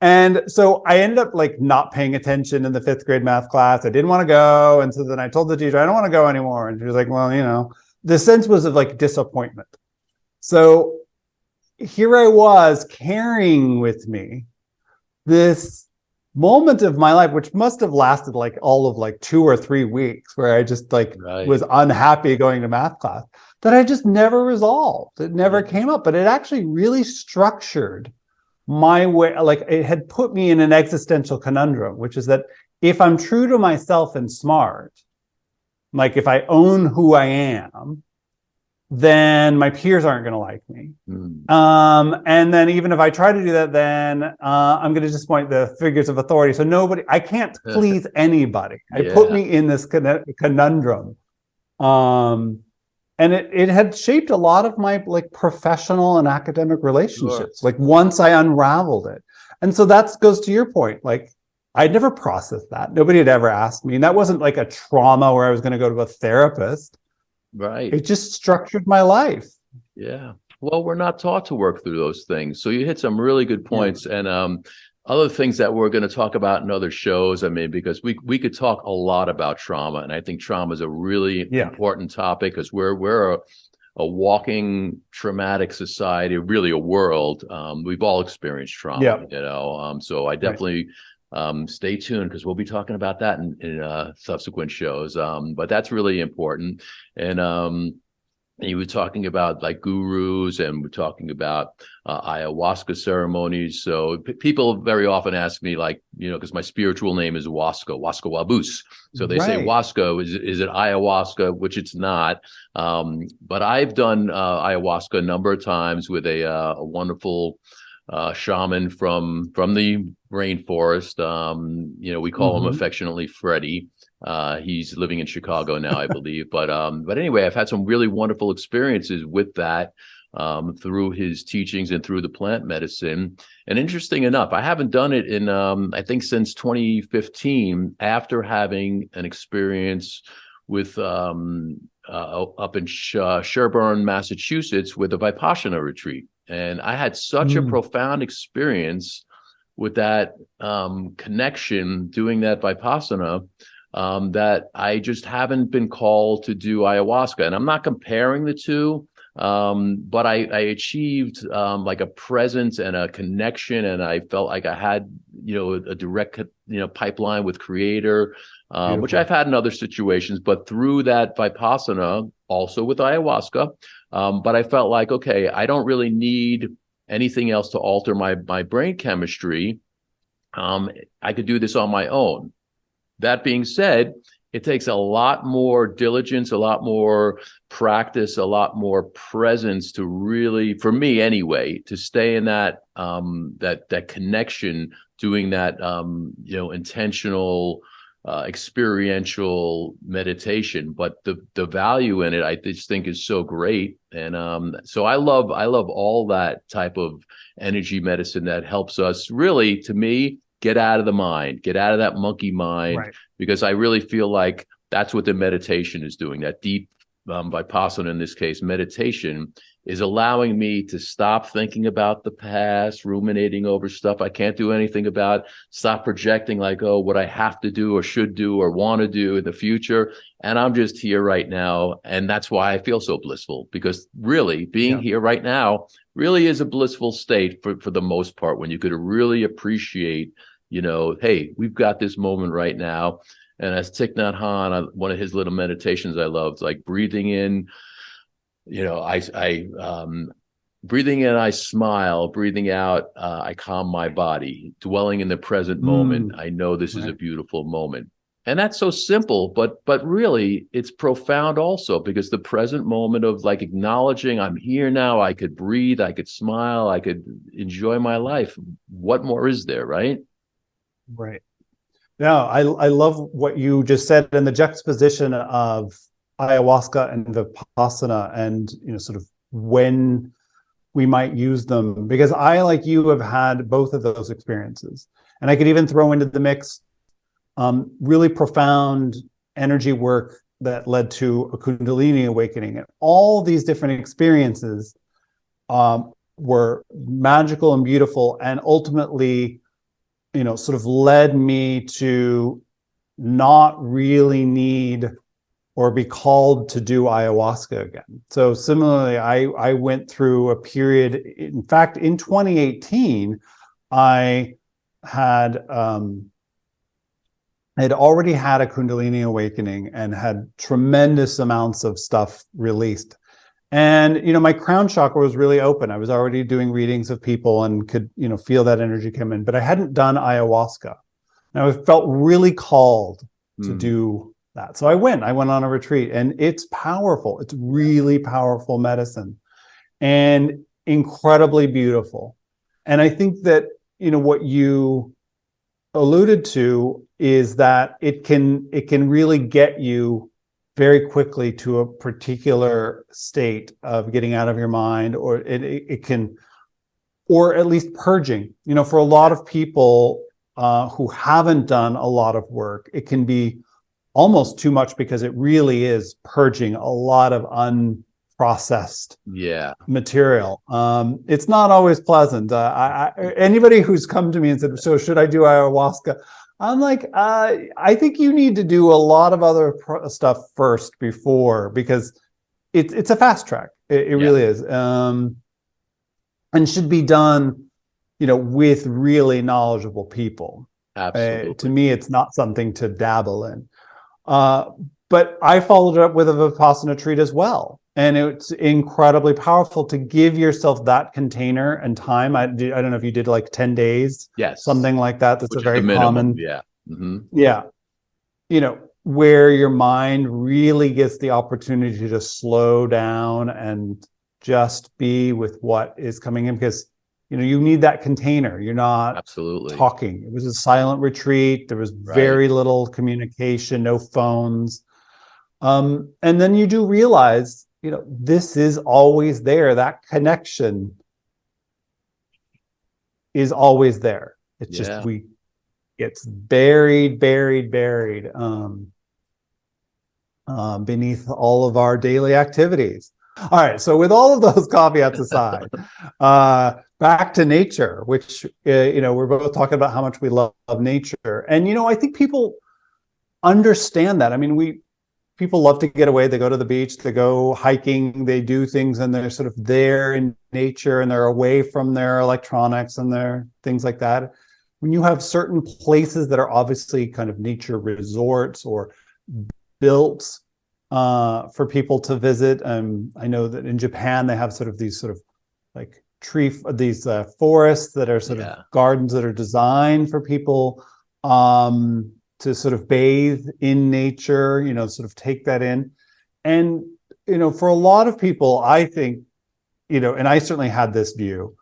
D: And so I ended up like not paying attention in the 5th grade math class. I didn't want to go. And so then I told the teacher, I don't want to go anymore. And she was like, well, the sense was of like disappointment. So here I was carrying with me this moment of my life, which must have lasted like all of like 2 or 3 weeks, where I just like was unhappy going to math class, that I just never resolved. It never came up, but it actually really structured my way. Like it had put me in an existential conundrum, which is that if I'm true to myself and smart, like if I own who I am, then my peers aren't going to like me. And then even if I try to do that, then I'm going to disappoint the figures of authority. So I can't please anybody. It put me in this conundrum. And it had shaped a lot of my like professional and academic relationships. Like once I unraveled it. And so that goes to your point. Like I'd never processed that. Nobody had ever asked me. And that wasn't like a trauma where I was going to go to a therapist.
C: Right.
D: It just structured my life.
C: Yeah. Well, we're not taught to work through those things. So you hit some really good points. And other things that we're going to talk about in other shows, I mean, because we could talk a lot about trauma. And I think trauma is a really important topic because we're a walking traumatic society, really a world. We've all experienced trauma, so I definitely stay tuned because we'll be talking about that in subsequent shows. But that's really important. And you were talking about like gurus, and we're talking about ayahuasca ceremonies. So people very often ask me, like, because my spiritual name is Waska Wabus. So they say Waska, is it ayahuasca, which it's not. But I've done ayahuasca a number of times with a wonderful shaman from the rainforest. We call him affectionately Freddie. He's living in Chicago now, I believe. But anyway, I've had some really wonderful experiences with that through his teachings and through the plant medicine. And interesting enough, I haven't done it in, I think, since 2015, after having an experience with up in Sherburne, Massachusetts, with a Vipassana retreat. And I had such a profound experience with that connection doing that Vipassana that I just haven't been called to do ayahuasca. And I'm not comparing the two, but I achieved like a presence and a connection, and I felt like I had, a direct, pipeline with Creator, which I've had in other situations, but through that Vipassana, also with ayahuasca. But I felt like, okay, I don't really need anything else to alter my brain chemistry. I could do this on my own. That being said, it takes a lot more diligence, a lot more practice, a lot more presence to really, for me anyway, to stay in that that connection, doing that intentional experiential meditation. But the value in it, I just think, is so great. And so I love all that type of energy medicine that helps us really, to me, get out of the mind, get out of that monkey mind, right? Because I really feel like that's what the meditation is doing. That deep Vipassana, in this case, meditation, is allowing me to stop thinking about the past, ruminating over stuff I can't do anything about, stop projecting like, oh, what I have to do or should do or want to do in the future. And I'm just here right now. And that's why I feel so blissful, because really being here right now really is a blissful state for the most part, when you could really appreciate, hey, we've got this moment right now. And as Thich Nhat Hanh, one of his little meditations I loved, like breathing in, breathing in, I smile, breathing out, I calm my body, dwelling in the present moment. I know this is a beautiful moment. And that's so simple, but really it's profound also, because the present moment of like acknowledging I'm here now, I could breathe, I could smile, I could enjoy my life. What more is there, right?
D: Right. Yeah, I love what you just said, and the juxtaposition of ayahuasca and Vipassana, and sort of when we might use them, because I, like you, have had both of those experiences. And I could even throw into the mix really profound energy work that led to a Kundalini awakening. And all these different experiences were magical and beautiful, and ultimately sort of led me to not really need or be called to do ayahuasca again. So similarly, I went through a period, in fact, in 2018, I had already had a Kundalini awakening and had tremendous amounts of stuff released. And, my crown chakra was really open. I was already doing readings of people and could, feel that energy come in, but I hadn't done ayahuasca. And I felt really called to do that. So I went on a retreat, and it's powerful. It's really powerful medicine and incredibly beautiful. And I think that, what you alluded to is that it can really get you very quickly to a particular state of getting out of your mind, or it can, or at least purging. For a lot of people who haven't done a lot of work, it can be almost too much, because it really is purging a lot of unprocessed material. It's not always pleasant. Anybody who's come to me and said, so should I do ayahuasca? I'm like, I think you need to do a lot of other stuff first before, because it's a fast track. It really is. And should be done, with really knowledgeable people.
C: Absolutely.
D: To me, it's not something to dabble in. But I followed it up with a Vipassana retreat as well. And it's incredibly powerful to give yourself that container and time. I don't know if you did like 10 days, something like that. That's a very common. Where your mind really gets the opportunity to slow down and just be with what is coming in, because you need that container. You're not talking. It was a silent retreat. There was very little communication, no phones. And then you do realize, this is always there. That connection is always there. It's just, it's buried beneath all of our daily activities. All right. So with all of those caveats aside, back to nature, which, we're both talking about how much we love nature. And, I think people understand that. I mean, people love to get away. They go to the beach, they go hiking, they do things, and they're sort of there in nature, and they're away from their electronics and their things like that. When you have certain places that are obviously kind of nature resorts or built for people to visit, I know that in Japan they have sort of these like forests that are sort of gardens that are designed for people. sort of bathe in nature, sort of take that in. And, for a lot of people, I think, and I certainly had this view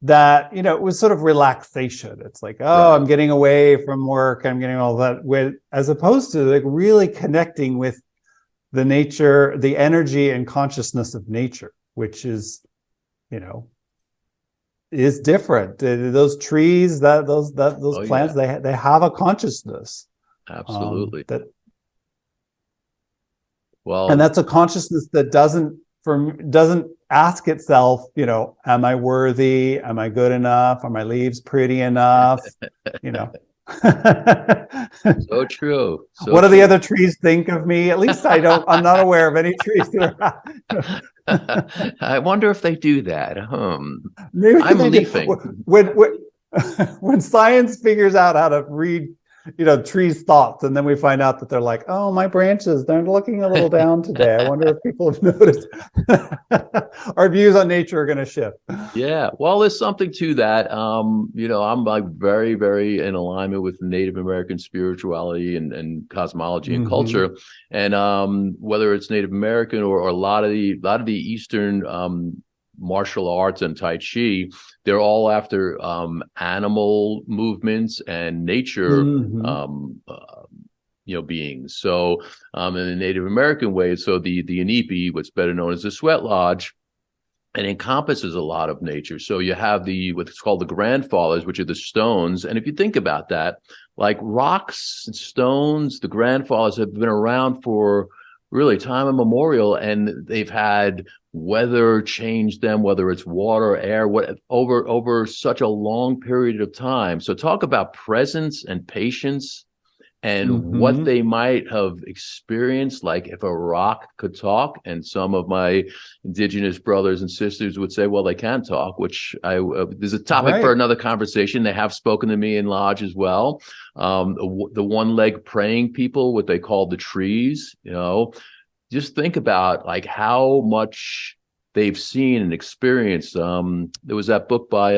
D: that, it was sort of relaxation. It's like, oh,
C: Right.
D: I'm getting away from work. I'm getting all that, as opposed to like really connecting with the nature, the energy and consciousness of nature, which is, is different. Those trees, those plants,
C: Yeah.
D: they have a consciousness.
C: Absolutely.
D: And that's a consciousness that doesn't ask itself, am I worthy? Am I good enough? Are my leaves pretty enough?
C: So true. So
D: What do the
C: true.
D: other trees think of me? At least I'm not aware of any trees
C: I wonder if they do that.
D: Maybe
C: I'm
D: they do.
C: leafing.
D: When science figures out how to read, trees' thoughts, and then we find out that they're like, oh, my branches, they're looking a little down today. I wonder if people have noticed. Our views on nature are going to shift.
C: Yeah, well, there's something to that. I'm like very, very in alignment with Native American spirituality and cosmology and culture, and whether it's Native American or a lot of the Eastern martial arts and Tai Chi, they're all after animal movements and nature. Beings. So in the Native American way, so the inipi, what's better known as the sweat lodge, and encompasses a lot of nature. So you have what's called the grandfathers, which are the stones. And if you think about that, like rocks and stones, the grandfathers have been around for really time immemorial, and they've had weather change them, whether it's water, air, over such a long period of time. So talk about presence and patience and what they might have experienced, like if a rock could talk. And some of my indigenous brothers and sisters would say, well, they can talk, which there's a topic for another conversation. They have spoken to me in lodge as well. The one-leg praying people, what they call the trees, just think about like how much they've seen and experienced. There was that book by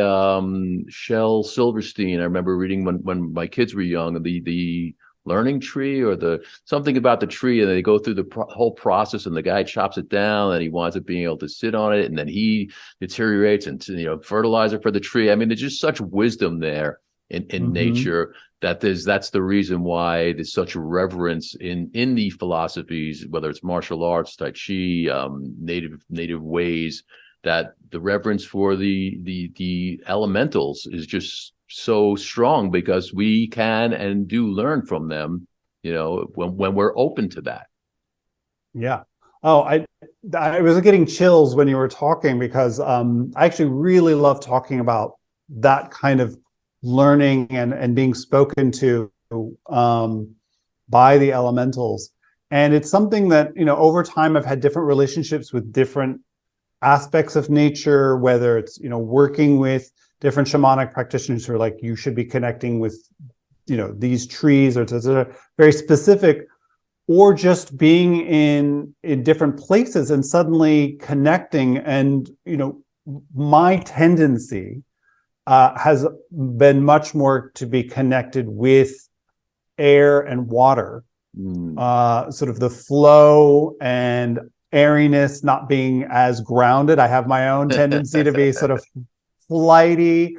C: Shel Silverstein. I remember reading when my kids were young, the learning tree, or the something about the tree, and they go through the whole process, and the guy chops it down and he winds up being able to sit on it, and then he deteriorates and fertilizer for the tree. I mean, there's just such wisdom there in nature that's the reason why there's such reverence in the philosophies, whether it's martial arts, Tai Chi, native ways, that the reverence for the elementals is just so strong, because we can and do learn from them, when we're open to that.
D: Yeah. Oh, I was getting chills when you were talking, because I actually really love talking about that kind of learning and being spoken to by the elementals. And it's something that, over time I've had different relationships with different aspects of nature, whether it's, working with different shamanic practitioners who are like, you should be connecting with, these trees, or very specific, or just being in different places and suddenly connecting. And, my tendency has been much more to be connected with air and water, sort of the flow and airiness, not being as grounded. I have my own tendency to be sort of flighty,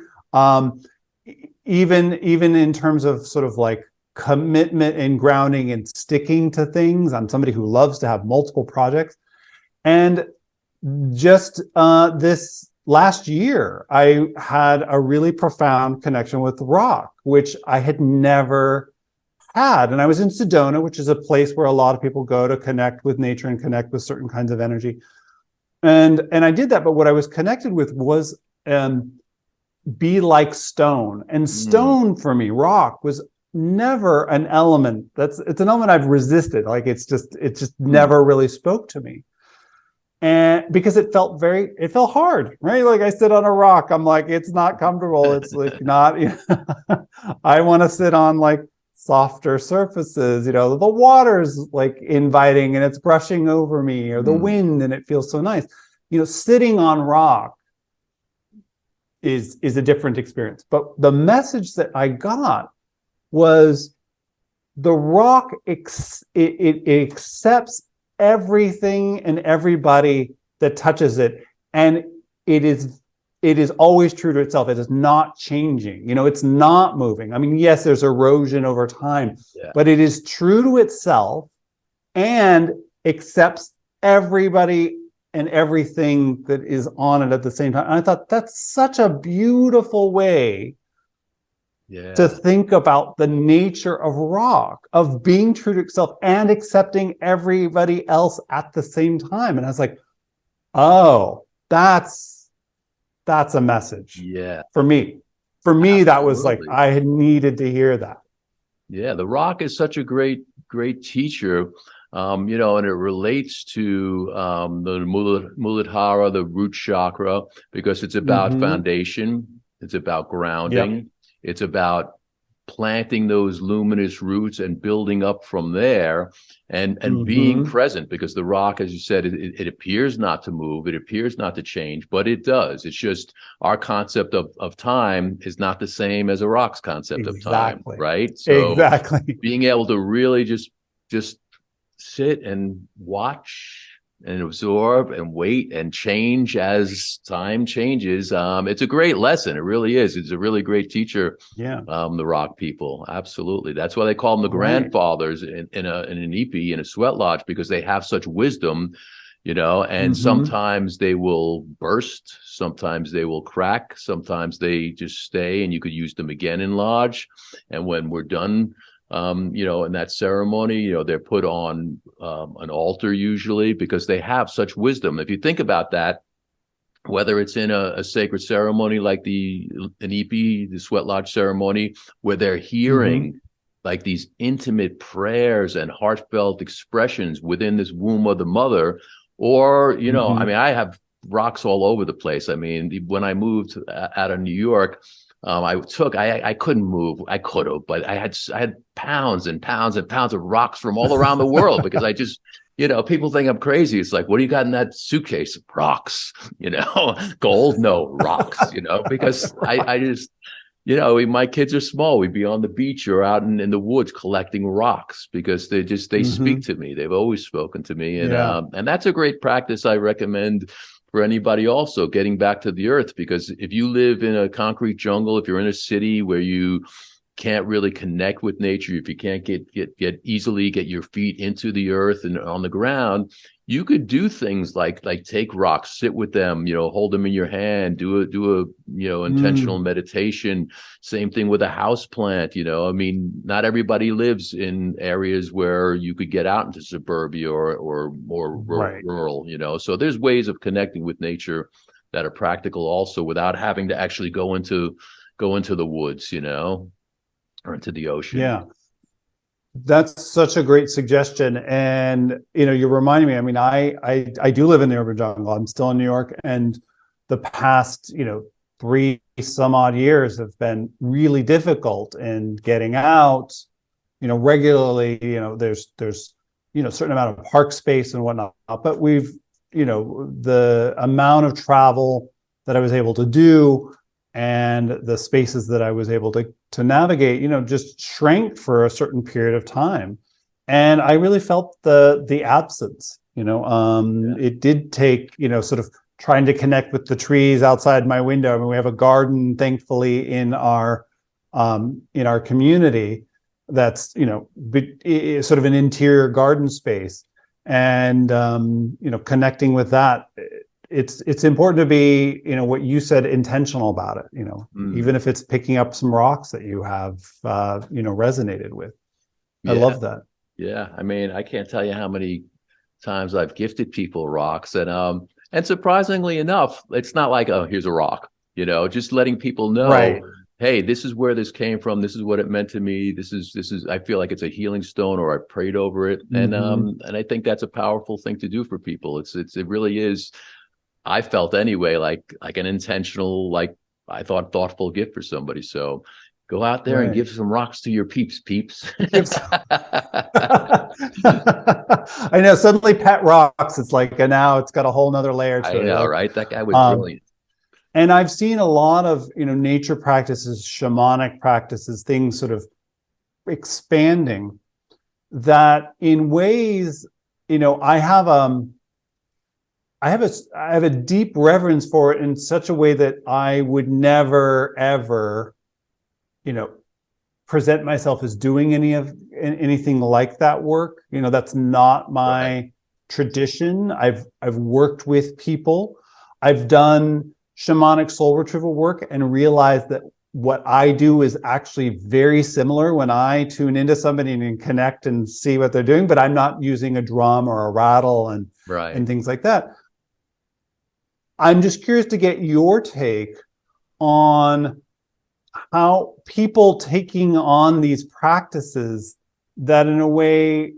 D: even in terms of sort of like commitment and grounding and sticking to things. I'm somebody who loves to have multiple projects. And just this last year, I had a really profound connection with rock, which I had never had. And I was in Sedona, which is a place where a lot of people go to connect with nature and connect with certain kinds of energy. And I did that. But what I was connected with was be like stone. And stone for me, rock, was never an element. It's an element I've resisted. Like it just never really spoke to me. And because it felt hard, right? Like I sit on a rock, I'm like, it's not comfortable. It's like not, I want to sit on like softer surfaces, the water's like inviting and it's brushing over me, or the wind and it feels so nice. Sitting on rock is a different experience. But the message that I got was the rock it accepts everything and everybody that touches it, and it is always true to itself. It is not changing. It's not moving. I mean, yes, there's erosion over time, but it is true to itself and accepts everybody and everything that is on it at the same time. And I thought that's such a beautiful way to think about the nature of rock, of being true to itself and accepting everybody else at the same time. And I was like, oh, that's a message.
C: Yeah.
D: For me,
C: Absolutely.
D: that was like, I had needed to hear that.
C: Yeah. The rock is such a great teacher. And it relates to the Muladhara, the root chakra, because it's about foundation. It's about grounding. Yep. It's about planting those luminous roots and building up from there, and being present, because the rock, as you said, it appears not to move, it appears not to change, but it does. It's just our concept of time is not the same as a rock's concept of time, right? So being able to really just sit and watch and absorb and wait and change as time changes. It's a great lesson. It really is. It's a really great teacher. Yeah. The rock people. Absolutely. That's why they call them the grandfathers in an inipi, in a sweat lodge, because they have such wisdom, and sometimes they will burst. Sometimes they will crack. Sometimes they just stay and you could use them again in lodge. And when we're done, in that ceremony, they're put on an altar usually, because they have such wisdom. If you think about that, whether it's in a sacred ceremony like the inipi, the sweat lodge ceremony, where they're hearing like these intimate prayers and heartfelt expressions within this womb of the mother, or, I mean, I have rocks all over the place. I mean, when I moved out of New York, I couldn't move. I could have, but I had pounds and pounds and pounds of rocks from all around the world, because I just, people think I'm crazy. It's like, what do you got in that suitcase? Rocks, gold? No, rocks, because I just, my kids are small. We'd be on the beach or out in the woods collecting rocks, because they speak to me. They've always spoken to me. And that's a great practice I recommend for anybody also, getting back to the earth, because if you live in a concrete jungle, if you're in a city where you can't really connect with nature, if you can't get your feet into the earth and on the ground, you could do things like take rocks, sit with them, hold them in your hand, do a intentional meditation. Same thing with a house plant. I mean, not everybody lives in areas where you could get out into suburbia or more rural, so there's ways of connecting with nature that are practical also, without having to actually go into the woods, or into the ocean.
D: Yeah. That's such a great suggestion. And, you're reminding me, I mean, I do live in the urban jungle. I'm still in New York, and the past, 3 some odd years have been really difficult in getting out, regularly. There's certain amount of park space and whatnot, but we've, the amount of travel that I was able to do and the spaces that I was able to navigate, just shrank for a certain period of time. And I really felt the absence, It did take, sort of trying to connect with the trees outside my window. I mean, we have a garden, thankfully, in our community that's, sort of an interior garden space. And, connecting with that, it's important to be, what you said, intentional about it, even if it's picking up some rocks that you have, resonated with. I love that.
C: Yeah. I mean, I can't tell you how many times I've gifted people rocks, and surprisingly enough, it's not like, oh, here's a rock, just letting people know, hey, this is where this came from. This is what it meant to me. This is, I feel like it's a healing stone, or I prayed over it. And I think that's a powerful thing to do for people. It really is. I felt anyway, like an intentional, I thought, thoughtful gift for somebody. So go out there and give some rocks to your peeps.
D: I know, suddenly pet rocks, it's like, and now it's got a whole nother layer to it.
C: I know, right? That guy was brilliant.
D: And I've seen a lot of, nature practices, shamanic practices, things sort of expanding that in ways, I have a deep reverence for it in such a way that I would never ever, present myself as doing anything like that work. That's not my tradition. I've worked with people. I've done shamanic soul retrieval work and realized that what I do is actually very similar when I tune into somebody and connect and see what they're doing, but I'm not using a drum or a rattle and things like that. I'm just curious to get your take on how people taking on these practices that in a way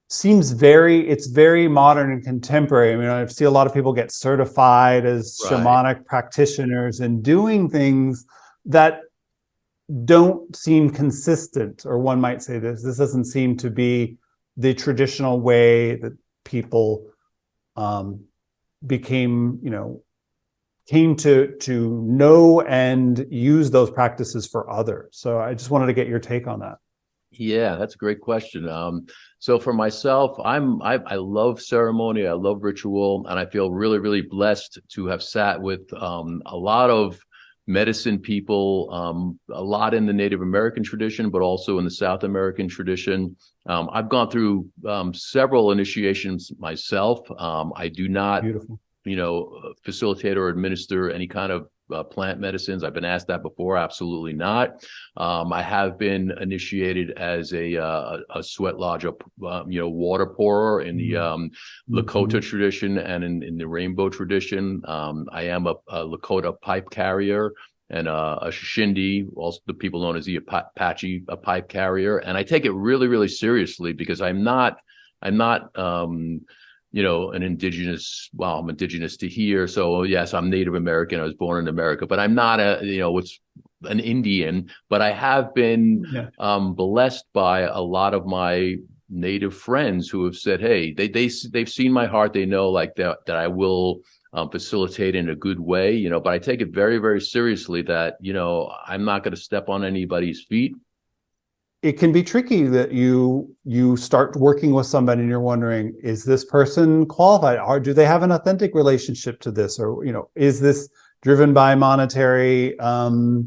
D: it's very modern and contemporary. I mean, I see a lot of people get certified as shamanic practitioners and doing things that don't seem consistent, or one might say this doesn't seem to be the traditional way that people came to know and use those practices for others. So I just wanted to get your take on that.
C: Yeah, that's a great question. So for myself, I love ceremony, I love ritual, and I feel really, really blessed to have sat with a lot of medicine people, a lot in the Native American tradition, but also in the South American tradition. I've gone through several initiations myself. I do not, facilitate or administer any kind of plant medicines. I've been asked that before. Absolutely not. I have been initiated as a sweat lodge, water pourer in the Lakota tradition and in the rainbow tradition. I am a Lakota pipe carrier and a Shindi, also the people known as the Apache, a pipe carrier. And I take it really, really seriously because I'm not an indigenous, I'm indigenous to here. So yes, I'm Native American. I was born in America, but I'm not an Indian, but I have been blessed by a lot of my Native friends who have said, hey, they've seen my heart. They know like that I will facilitate in a good way, but I take it very, very seriously that, I'm not going to step on anybody's feet.
D: It can be tricky that you start working with somebody and you're wondering, is this person qualified, or do they have an authentic relationship to this, or is this driven by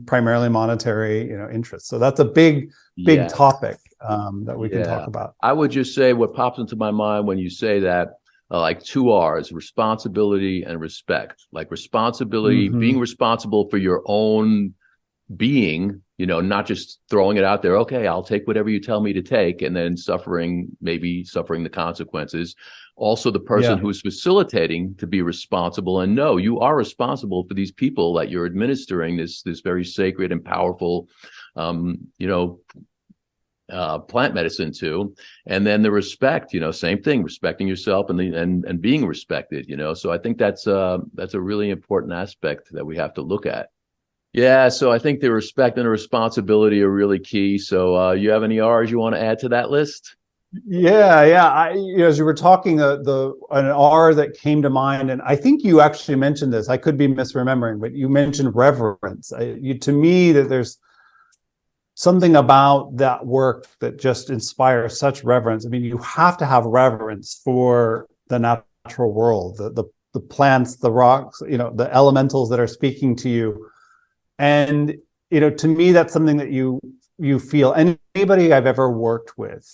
D: primarily monetary interests? So that's a big topic that we can talk about.
C: I would just say what pops into my mind when you say that, like 2 R's, responsibility and respect. Like responsibility, being responsible for your own being, not just throwing it out there. Okay, I'll take whatever you tell me to take, and then suffering the consequences. Also, the person who's facilitating to be responsible and know you are responsible for these people that you're administering this very sacred and powerful, plant medicine to. And then the respect, same thing, respecting yourself and being respected. So I think that's a really important aspect that we have to look at. Yeah, so I think the respect and the responsibility are really key. So you have any R's you want to add to that list?
D: Yeah. As you were talking, an R that came to mind, and I think you actually mentioned this. I could be misremembering, but you mentioned reverence. To me, that there's something about that work that just inspires such reverence. I mean, you have to have reverence for the natural world, the plants, the rocks, the elementals that are speaking to you. And, to me, that's something that you feel. Anybody I've ever worked with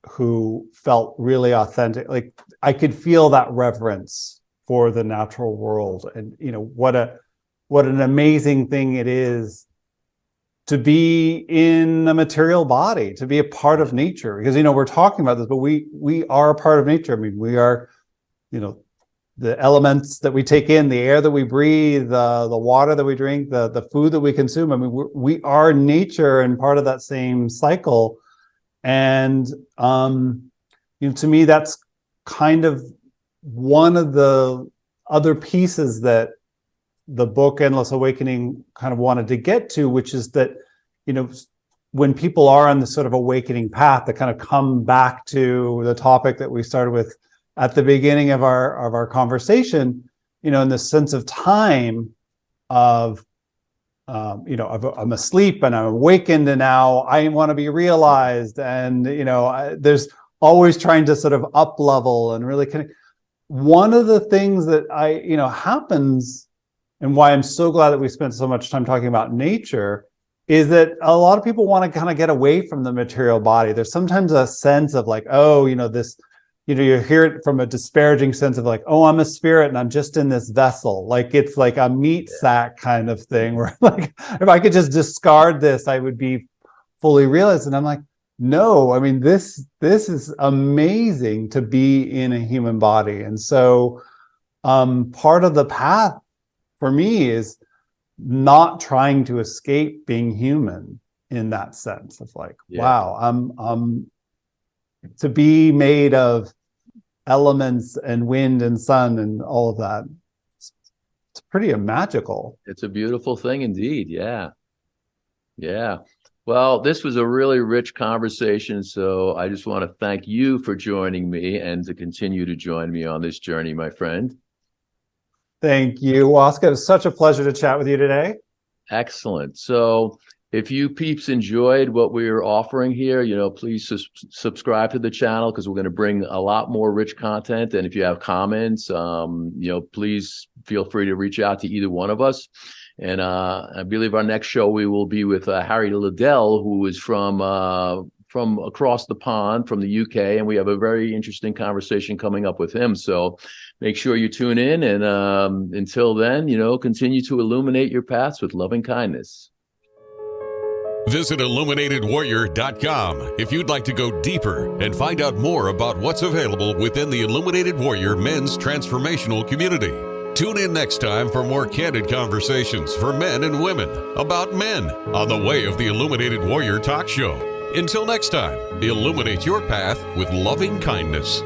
D: who felt really authentic, like I could feel that reverence for the natural world. And, what an amazing thing it is to be in a material body, to be a part of nature. Because, we're talking about this, but we are a part of nature. I mean, we are, the elements that we take in, the air that we breathe, the water that we drink, the food that we consume. I mean, we are nature and part of that same cycle. And, to me, that's kind of one of the other pieces that the book Endless Awakening kind of wanted to get to, which is that, when people are on this sort of awakening path, to kind of come back to the topic that we started with at the beginning of our conversation, in the sense of time of I'm asleep and I'm awakened, and now I want to be realized. And, there's always trying to sort of up level and really connect. One of the things that happens, and why I'm so glad that we spent so much time talking about nature, is that a lot of people want to kind of get away from the material body. There's sometimes a sense of like, this, you hear it from a disparaging sense of like, oh, I'm a spirit and I'm just in this vessel. Like it's like a meat sack kind of thing where like, if I could just discard this, I would be fully realized. And I'm like, no, I mean, this is amazing to be in a human body. And so part of the path for me is not trying to escape being human in that sense of like, wow, I'm to be made of elements and wind and sun and all of that. It's pretty magical.
C: It's a beautiful thing indeed. Yeah. Well, this was a really rich conversation. So I just want to thank you for joining me and to continue to join me on this journey, my friend.
D: Thank you, Waska. It was such a pleasure to chat with you today.
C: Excellent. So if you peeps enjoyed what we're offering here, please subscribe to the channel, because we're going to bring a lot more rich content. And if you have comments, please feel free to reach out to either one of us. And I believe our next show we will be with Harry Liddell, who is from across the pond from the UK, and we have a very interesting conversation coming up with him. So make sure you tune in, and until then, continue to illuminate your paths with loving kindness.
A: Visit IlluminatedWarrior.com if you'd like to go deeper and find out more about what's available within the Illuminated Warrior Men's Transformational community. Tune in next time for more candid conversations for men and women about men on the Way of the Illuminated Warrior Talk Show. Until next time, illuminate your path with loving kindness.